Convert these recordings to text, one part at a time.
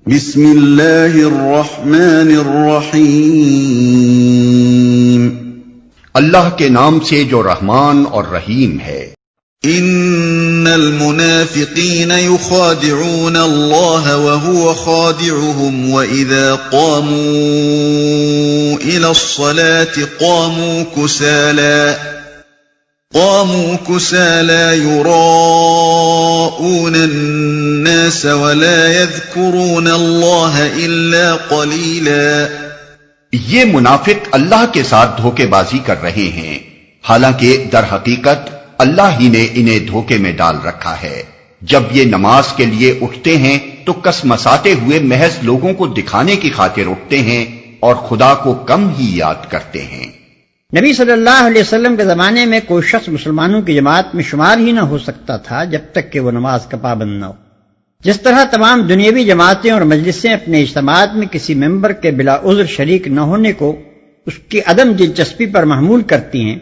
بسم اللہ الرحمن الرحیم، اللہ کے نام سے جو رحمان اور رحیم ہے۔ ان المنافقین یخادعون اللہ وهو خادعهم وإذا قاموا إلى الصلاة قاموا كسالى يراءون الناس ولا يذكرون الله إلا قليلا۔ یہ منافق اللہ کے ساتھ دھوکے بازی کر رہے ہیں، حالانکہ در حقیقت اللہ ہی نے انہیں دھوکے میں ڈال رکھا ہے۔ جب یہ نماز کے لیے اٹھتے ہیں تو کسمساتے ہوئے محض لوگوں کو دکھانے کی خاطر اٹھتے ہیں اور خدا کو کم ہی یاد کرتے ہیں۔ نبی صلی اللہ علیہ وسلم کے زمانے میں کوئی شخص مسلمانوں کی جماعت میں شمار ہی نہ ہو سکتا تھا جب تک کہ وہ نماز کا پابند نہ ہو۔ جس طرح تمام دنیاوی جماعتیں اور مجلسیں اپنے اجتماعات میں کسی ممبر کے بلا عذر شریک نہ ہونے کو اس کی عدم دلچسپی پر محمول کرتی ہیں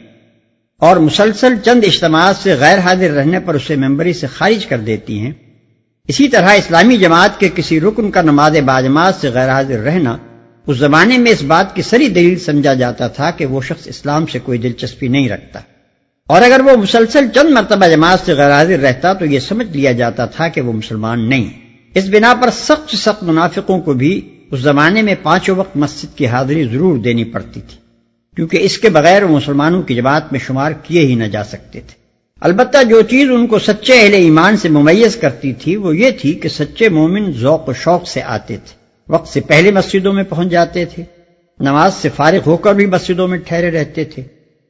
اور مسلسل چند اجتماعات سے غیر حاضر رہنے پر اسے ممبری سے خارج کر دیتی ہیں، اسی طرح اسلامی جماعت کے کسی رکن کا نماز باجماعت سے غیر حاضر رہنا اس زمانے میں اس بات کی سری دلیل سمجھا جاتا تھا کہ وہ شخص اسلام سے کوئی دلچسپی نہیں رکھتا، اور اگر وہ مسلسل چند مرتبہ جماعت سے غیر حاضر رہتا تو یہ سمجھ لیا جاتا تھا کہ وہ مسلمان نہیں۔ اس بنا پر سخت سے سخت منافقوں کو بھی اس زمانے میں 5 وقت مسجد کی حاضری ضرور دینی پڑتی تھی، کیونکہ اس کے بغیر وہ مسلمانوں کی جماعت میں شمار کیے ہی نہ جا سکتے تھے۔ البتہ جو چیز ان کو سچے اہل ایمان سے ممیز کرتی تھی وہ یہ تھی کہ سچے مومن ذوق و شوق سے آتے تھے، وقت سے پہلے مسجدوں میں پہنچ جاتے تھے، نماز سے فارغ ہو کر بھی مسجدوں میں ٹھہرے رہتے تھے،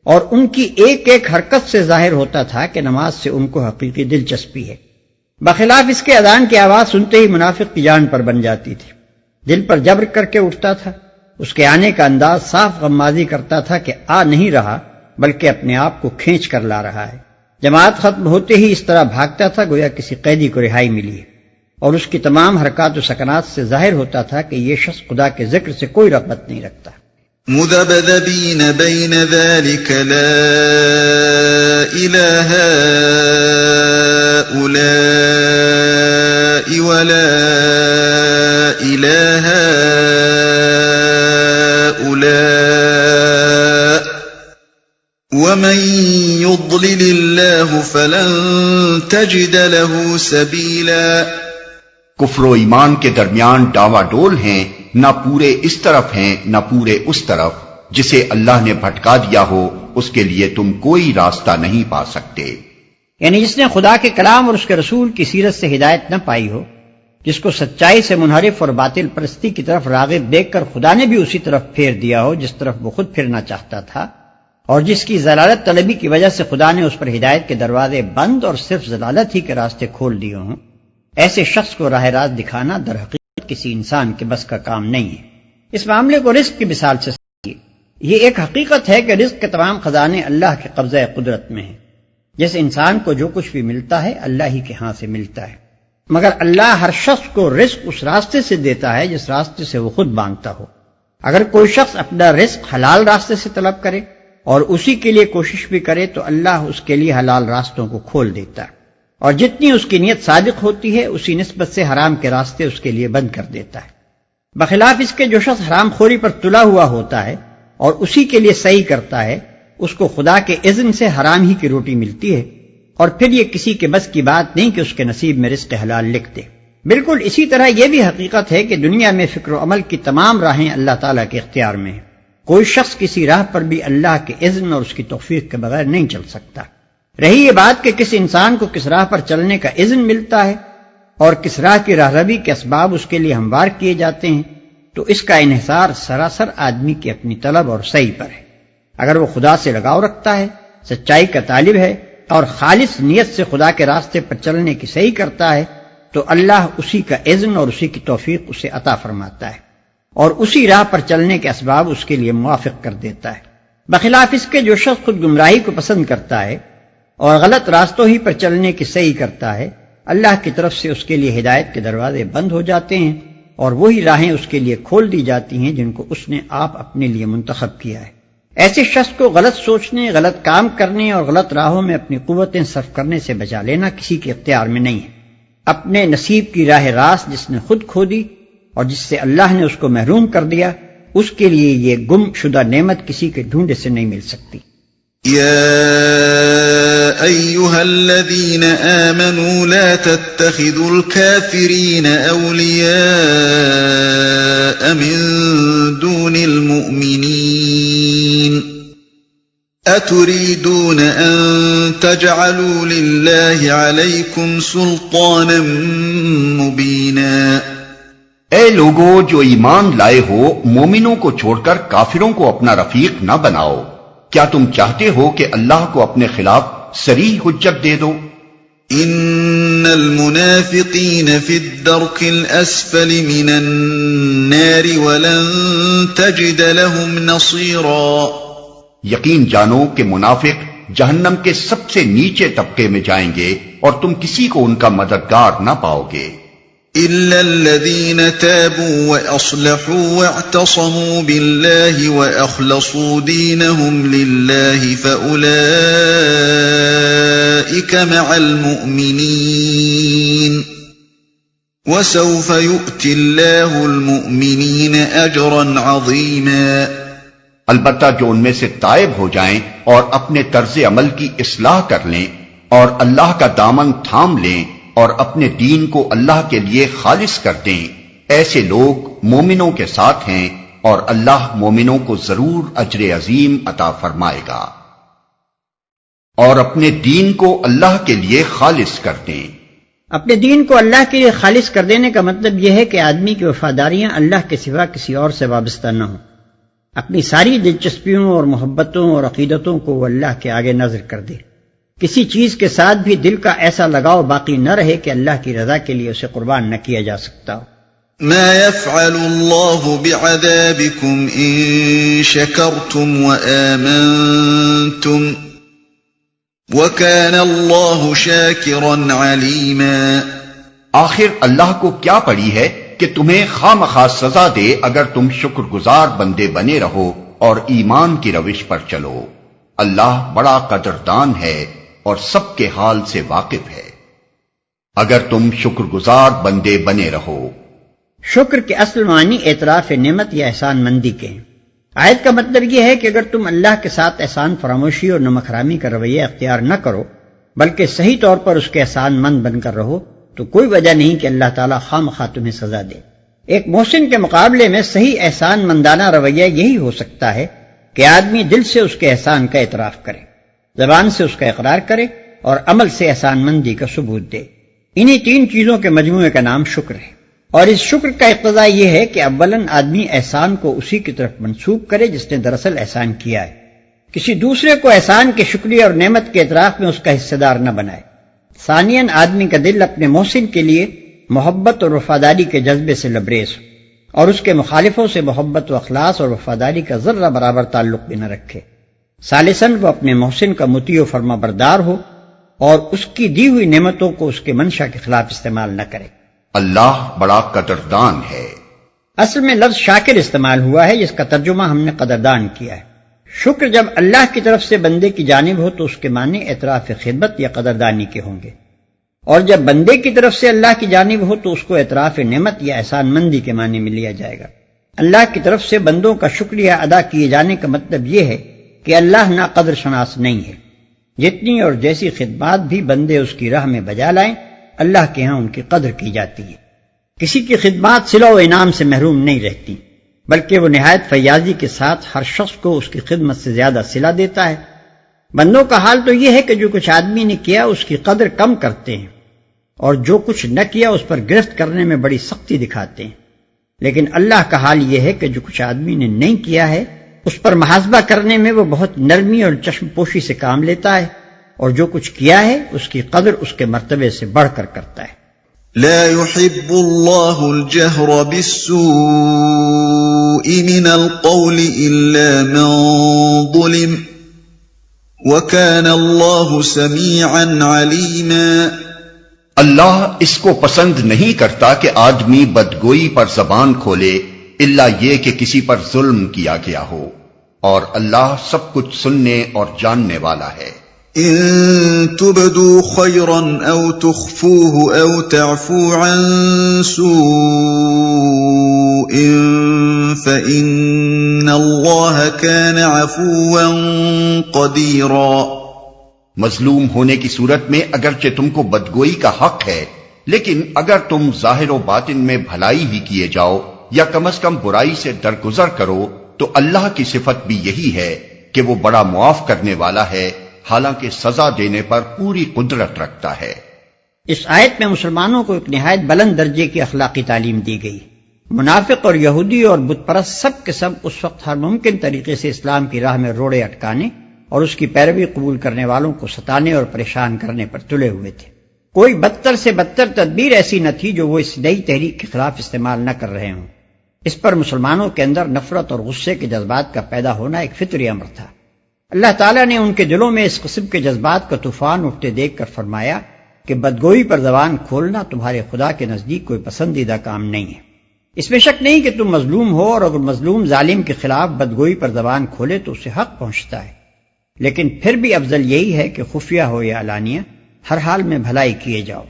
اور ان کی ایک ایک حرکت سے ظاہر ہوتا تھا کہ نماز سے ان کو حقیقی دلچسپی ہے۔ بخلاف اس کے اذان کی آواز سنتے ہی منافق کی جان پر بن جاتی تھی، دل پر جبر کر کے اٹھتا تھا۔ اس کے آنے کا انداز صاف غمازی کرتا تھا کہ آ نہیں رہا بلکہ اپنے آپ کو کھینچ کر لا رہا ہے۔ جماعت ختم ہوتے ہی اس طرح بھاگتا تھا گویا کسی قیدی کو رہائی ملی ہے، اور اس کی تمام حرکات و سکنات سے ظاہر ہوتا تھا کہ یہ شخص خدا کے ذکر سے کوئی رغبت نہیں رکھتا۔ مذبذبین بین ذلک لا الہ ہؤلاء ولا الہ هؤلاء ومن يضلل الله فلن تجد له سبیلا۔ کفر و ایمان کے درمیان ڈاوا ڈول ہیں، نہ پورے اس طرف ہیں نہ پورے اس طرف۔ جسے اللہ نے بھٹکا دیا ہو اس کے لیے تم کوئی راستہ نہیں پا سکتے۔ یعنی جس نے خدا کے کلام اور اس کے رسول کی سیرت سے ہدایت نہ پائی ہو، جس کو سچائی سے منحرف اور باطل پرستی کی طرف راغب دیکھ کر خدا نے بھی اسی طرف پھیر دیا ہو جس طرف وہ خود پھرنا چاہتا تھا، اور جس کی ضلالت طلبی کی وجہ سے خدا نے اس پر ہدایت کے دروازے بند اور صرف ضلالت ہی کے راستے کھول دیے ہوں، ایسے شخص کو راہ راست دکھانا در حقیقت کسی انسان کے بس کا کام نہیں ہے۔ اس معاملے کو رزق کی مثال سے سمجھیے۔ یہ ایک حقیقت ہے کہ رزق کے تمام خزانے اللہ کے قبضہ قدرت میں ہیں۔ جس انسان کو جو کچھ بھی ملتا ہے اللہ ہی کے ہاں سے ملتا ہے، مگر اللہ ہر شخص کو رزق اس راستے سے دیتا ہے جس راستے سے وہ خود مانگتا ہو۔ اگر کوئی شخص اپنا رزق حلال راستے سے طلب کرے اور اسی کے لیے کوشش بھی کرے تو اللہ اس کے لیے حلال راستوں کو کھول دیتا ہے، اور جتنی اس کی نیت صادق ہوتی ہے اسی نسبت سے حرام کے راستے اس کے لیے بند کر دیتا ہے۔ بخلاف اس کے جو شخص حرام خوری پر تلا ہوا ہوتا ہے اور اسی کے لیے صحیح کرتا ہے، اس کو خدا کے اذن سے حرام ہی کی روٹی ملتی ہے، اور پھر یہ کسی کے بس کی بات نہیں کہ اس کے نصیب میں رزق حلال لکھ دے۔ بالکل اسی طرح یہ بھی حقیقت ہے کہ دنیا میں فکر و عمل کی تمام راہیں اللہ تعالیٰ کے اختیار میں ہیں۔ کوئی شخص کسی راہ پر بھی اللہ کے اذن اور اس کی توفیق کے بغیر نہیں چل سکتا۔ رہی یہ بات کہ کس انسان کو کس راہ پر چلنے کا اذن ملتا ہے اور کس راہ کی راہروی کے اسباب اس کے لیے ہموار کیے جاتے ہیں، تو اس کا انحصار سراسر آدمی کی اپنی طلب اور سعی پر ہے۔ اگر وہ خدا سے لگاؤ رکھتا ہے، سچائی کا طالب ہے اور خالص نیت سے خدا کے راستے پر چلنے کی صحیح کرتا ہے، تو اللہ اسی کا اذن اور اسی کی توفیق اسے عطا فرماتا ہے اور اسی راہ پر چلنے کے اسباب اس کے لیے موافق کر دیتا ہے۔ بخلاف اس کے جو شخص خود گمراہی کو پسند کرتا ہے اور غلط راستوں ہی پر چلنے کی صحیح کرتا ہے، اللہ کی طرف سے اس کے لیے ہدایت کے دروازے بند ہو جاتے ہیں اور وہی راہیں اس کے لیے کھول دی جاتی ہیں جن کو اس نے آپ اپنے لیے منتخب کیا ہے۔ ایسے شخص کو غلط سوچنے، غلط کام کرنے اور غلط راہوں میں اپنی قوتیں صرف کرنے سے بچا لینا کسی کے اختیار میں نہیں ہے۔ اپنے نصیب کی راہ راست جس نے خود کھو دی اور جس سے اللہ نے اس کو محروم کر دیا اس کے لیے یہ گم شدہ نعمت کسی کے ڈھونڈے سے نہیں مل سکتی۔ يا أيها الذين آمنوا لا تتخذوا الكافرين أولياء من دون المؤمنين أتريدون أن تجعلوا لله عليكم سلطانا مبينا۔ اے لوگو جو ایمان لائے ہو، مومنوں کو چھوڑ کر کافروں کو اپنا رفیق نہ بناؤ۔ کیا تم چاہتے ہو کہ اللہ کو اپنے خلاف صریح حجت دے دو؟ ان المنافقین فی الدرک الاسفل من النار ولن تجد لهم نصیرا۔ یقین جانو کہ منافق جہنم کے سب سے نیچے طبقے میں جائیں گے اور تم کسی کو ان کا مددگار نہ پاؤ گے۔ إلا الذين تابوا وأصلحوا واعتصموا بالله وأخلصوا دينهم لله فأولئك مع المؤمنين وسوف يؤتي الله المؤمنين أجرا عظيما۔ البتہ جو ان میں سے تائب ہو جائیں اور اپنے طرز عمل کی اصلاح کر لیں اور اللہ کا دامن تھام لیں اور اپنے دین کو اللہ کے لیے خالص کر دیں، ایسے لوگ مومنوں کے ساتھ ہیں اور اللہ مومنوں کو ضرور اجر عظیم عطا فرمائے گا۔ اور اپنے دین کو اللہ کے لیے خالص کر دیں۔ اپنے دین کو اللہ کے لیے خالص کر دینے کا مطلب یہ ہے کہ آدمی کی وفاداریاں اللہ کے سوا کسی اور سے وابستہ نہ ہوں، اپنی ساری دلچسپیوں اور محبتوں اور عقیدتوں کو وہ اللہ کے آگے نظر کر دے، کسی چیز کے ساتھ بھی دل کا ایسا لگاؤ باقی نہ رہے کہ اللہ کی رضا کے لیے اسے قربان نہ کیا جا سکتا ہو۔ ما يفعل الله بعذابكم ان شكرتم وآمنتم وكان الله شاكرا عليما۔ آخر اللہ کو کیا پڑی ہے کہ تمہیں خواہ سزا دے اگر تم شکر گزار بندے بنے رہو اور ایمان کی روش پر چلو۔ اللہ بڑا قدردان ہے اور سب کے حال سے واقف ہے۔ اگر تم شکر گزار بندے بنے رہو۔ شکر کے اصل معنی اعتراف نعمت یا احسان مندی کے ہیں۔ آیت کا مطلب یہ ہے کہ اگر تم اللہ کے ساتھ احسان فراموشی اور نمک حرامی کا رویہ اختیار نہ کرو بلکہ صحیح طور پر اس کے احسان مند بن کر رہو تو کوئی وجہ نہیں کہ اللہ تعالیٰ خواہ تمہیں سزا دے۔ ایک محسن کے مقابلے میں صحیح احسان مندانہ رویہ یہی ہو سکتا ہے کہ آدمی دل سے اس کے احسان کا اعتراف کرے، زبان سے اس کا اقرار کرے اور عمل سے احسان مندی کا ثبوت دے۔ انہی تین چیزوں کے مجموعے کا نام شکر ہے، اور اس شکر کا اقتضا یہ ہے کہ اولاً آدمی احسان کو اسی کی طرف منسوب کرے جس نے دراصل احسان کیا ہے، کسی دوسرے کو احسان کے شکریہ اور نعمت کے اعتراف میں اس کا حصہ دار نہ بنائے۔ ثانیاً آدمی کا دل اپنے محسن کے لیے محبت اور وفاداری کے جذبے سے لبریز ہو اور اس کے مخالفوں سے محبت و اخلاص اور وفاداری کا ذرہ برابر تعلق بھی نہ رکھے۔ ثالثاً وہ اپنے محسن کا مطیع و فرما بردار ہو اور اس کی دی ہوئی نعمتوں کو اس کے منشا کے خلاف استعمال نہ کرے۔ اللہ بڑا قدردان ہے۔ اصل میں لفظ شاکر استعمال ہوا ہے جس کا ترجمہ ہم نے قدردان کیا ہے۔ شکر جب اللہ کی طرف سے بندے کی جانب ہو تو اس کے معنی اعتراف خدمت یا قدردانی کے ہوں گے، اور جب بندے کی طرف سے اللہ کی جانب ہو تو اس کو اعتراف نعمت یا احسان مندی کے معنی میں لیا جائے گا۔ اللہ کی طرف سے بندوں کا شکریہ ادا کیے جانے کا مطلب یہ ہے کہ اللہ ناقدر شناس نہیں ہے۔ جتنی اور جیسی خدمات بھی بندے اس کی راہ میں بجا لائیں اللہ کے ہاں ان کی قدر کی جاتی ہے۔ کسی کی خدمات صلہ و انعام سے محروم نہیں رہتی بلکہ وہ نہایت فیاضی کے ساتھ ہر شخص کو اس کی خدمت سے زیادہ صلہ دیتا ہے۔ بندوں کا حال تو یہ ہے کہ جو کچھ آدمی نے کیا اس کی قدر کم کرتے ہیں اور جو کچھ نہ کیا اس پر گرفت کرنے میں بڑی سختی دکھاتے ہیں، لیکن اللہ کا حال یہ ہے کہ جو کچھ آدمی نے نہیں کیا ہے اس پر محاسبہ کرنے میں وہ بہت نرمی اور چشم پوشی سے کام لیتا ہے، اور جو کچھ کیا ہے اس کی قدر اس کے مرتبے سے بڑھ کر کرتا ہے۔ لا يحب الله الجهر بالسوء من القول إلا من ظلم وكان الله سميعا عليما۔ اللہ اس کو پسند نہیں کرتا کہ آدمی بدگوئی پر زبان کھولے الا یہ کہ کسی پر ظلم کیا گیا ہو، اور اللہ سب کچھ سننے اور جاننے والا ہے۔ ان تبدوا خيرا او تخفوه او تعفو عن سوء فإن الله كان عفوا قديرا۔ مظلوم ہونے کی صورت میں اگرچہ تم کو بدگوئی کا حق ہے، لیکن اگر تم ظاہر و باطن میں بھلائی ہی کیے جاؤ یا کم از کم برائی سے درگزر کرو تو اللہ کی صفت بھی یہی ہے کہ وہ بڑا معاف کرنے والا ہے، حالانکہ سزا دینے پر پوری قدرت رکھتا ہے۔ اس آیت میں مسلمانوں کو ایک نہایت بلند درجے کی اخلاقی تعلیم دی گئی۔ منافق اور یہودی اور بت پرست سب کے سب اس وقت ہر ممکن طریقے سے اسلام کی راہ میں روڑے اٹکانے اور اس کی پیروی قبول کرنے والوں کو ستانے اور پریشان کرنے پر تلے ہوئے تھے۔ کوئی بدتر سے بدتر تدبیر ایسی نہ تھی جو وہ اس نئی تحریک کے خلاف استعمال نہ کر رہے ہوں۔ اس پر مسلمانوں کے اندر نفرت اور غصے کے جذبات کا پیدا ہونا ایک فطری امر تھا۔ اللہ تعالیٰ نے ان کے دلوں میں اس قسم کے جذبات کا طوفان اٹھتے دیکھ کر فرمایا کہ بدگوئی پر زبان کھولنا تمہارے خدا کے نزدیک کوئی پسندیدہ کام نہیں ہے۔ اس میں شک نہیں کہ تم مظلوم ہو، اور اگر مظلوم ظالم کے خلاف بدگوئی پر زبان کھولے تو اسے حق پہنچتا ہے، لیکن پھر بھی افضل یہی ہے کہ خفیہ ہو یا علانیہ ہر حال میں بھلائی کیے جاؤ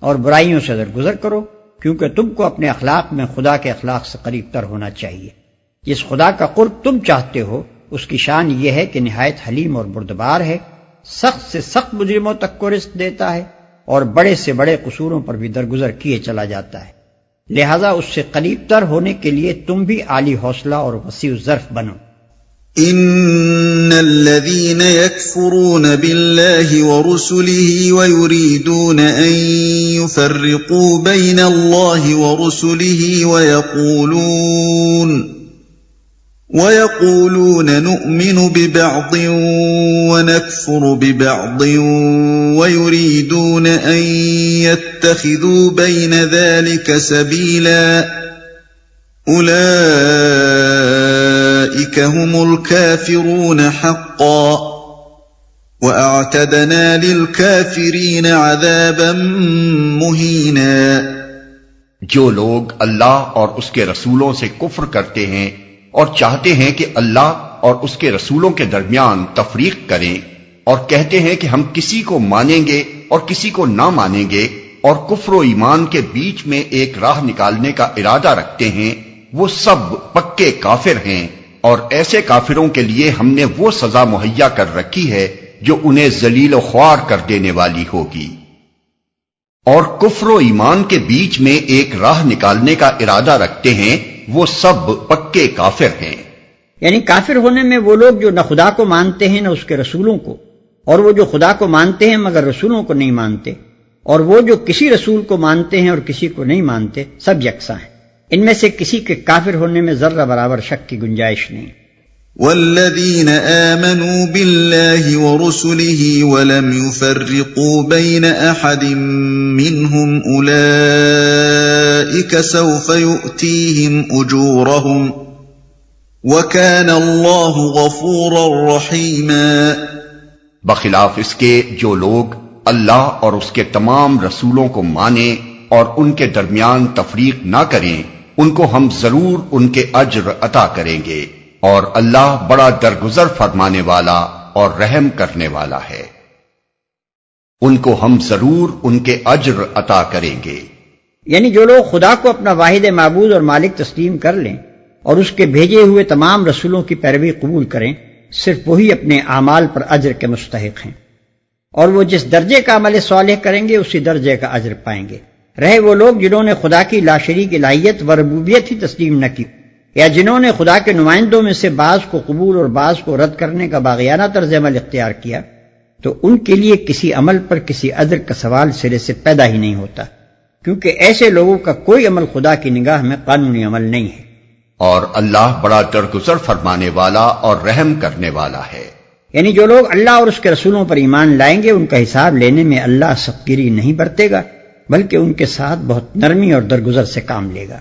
اور برائیوں سے درگزر کرو، کیونکہ تم کو اپنے اخلاق میں خدا کے اخلاق سے قریب تر ہونا چاہیے۔ جس خدا کا قرب تم چاہتے ہو اس کی شان یہ ہے کہ نہایت حلیم اور بردبار ہے، سخت سے سخت مجرموں تک کو رزق دیتا ہے اور بڑے سے بڑے قصوروں پر بھی درگزر کیے چلا جاتا ہے، لہذا اس سے قریب تر ہونے کے لیے تم بھی عالی حوصلہ اور وسیع الظرف بنو۔ ان الذين يكفرون بالله ورسله ويريدون ان يفرقوا بين الله ورسله ويقولون نؤمن ببعض ونكفر ببعض ويريدون ان يتخذوا بين ذلك سبيلا أولئك هم الكافرون حقا وأعتدنا للكافرين عذابا مهينا۔ جو لوگ اللہ اور اس کے رسولوں سے کفر کرتے ہیں اور چاہتے ہیں کہ اللہ اور اس کے رسولوں کے درمیان تفریق کریں اور کہتے ہیں کہ ہم کسی کو مانیں گے اور کسی کو نہ مانیں گے اور کفر و ایمان کے بیچ میں ایک راہ نکالنے کا ارادہ رکھتے ہیں، وہ سب پکے کافر ہیں، اور ایسے کافروں کے لیے ہم نے وہ سزا مہیا کر رکھی ہے جو انہیں ذلیل و خوار کر دینے والی ہوگی۔ اور کفر و ایمان کے بیچ میں ایک راہ نکالنے کا ارادہ رکھتے ہیں، وہ سب پکے کافر ہیں۔ یعنی کافر ہونے میں وہ لوگ جو نہ خدا کو مانتے ہیں نہ اس کے رسولوں کو، اور وہ جو خدا کو مانتے ہیں مگر رسولوں کو نہیں مانتے، اور وہ جو کسی رسول کو مانتے ہیں اور کسی کو نہیں مانتے، سب یکساں ہیں۔ ان میں سے کسی کے کافر ہونے میں ذرہ برابر شک کی گنجائش نہیں۔ والذین آمنوا باللہ ورسلہ ولم يفرقوا بین احد منہم اولئک سوف یؤتیہم اجورہم وکان اللہ غفورا رحیما۔ بخلاف اس کے جو لوگ اللہ اور اس کے تمام رسولوں کو مانیں اور ان کے درمیان تفریق نہ کریں، ان کو ہم ضرور ان کے اجر عطا کریں گے، اور اللہ بڑا درگزر فرمانے والا اور رحم کرنے والا ہے۔ ان کو ہم ضرور ان کے اجر عطا کریں گے۔ یعنی جو لوگ خدا کو اپنا واحد معبود اور مالک تسلیم کر لیں اور اس کے بھیجے ہوئے تمام رسولوں کی پیروی قبول کریں، صرف وہی اپنے اعمال پر اجر کے مستحق ہیں، اور وہ جس درجے کا عمل صالح کریں گے اسی درجے کا اجر پائیں گے۔ رہے وہ لوگ جنہوں نے خدا کی لا شریک الہیت و ربوبیت ہی تسلیم نہ کی، یا جنہوں نے خدا کے نمائندوں میں سے بعض کو قبول اور بعض کو رد کرنے کا باغیانہ طرز عمل اختیار کیا، تو ان کے لیے کسی عمل پر کسی اجر کا سوال سرے سے پیدا ہی نہیں ہوتا، کیونکہ ایسے لوگوں کا کوئی عمل خدا کی نگاہ میں قانونی عمل نہیں ہے۔ اور اللہ بڑا درگزر فرمانے والا اور رحم کرنے والا ہے۔ یعنی جو لوگ اللہ اور اس کے رسولوں پر ایمان لائیں گے ان کا حساب لینے میں اللہ سختگیری نہیں برتے گا، بلکہ ان کے ساتھ بہت نرمی اور درگزر سے کام لے گا۔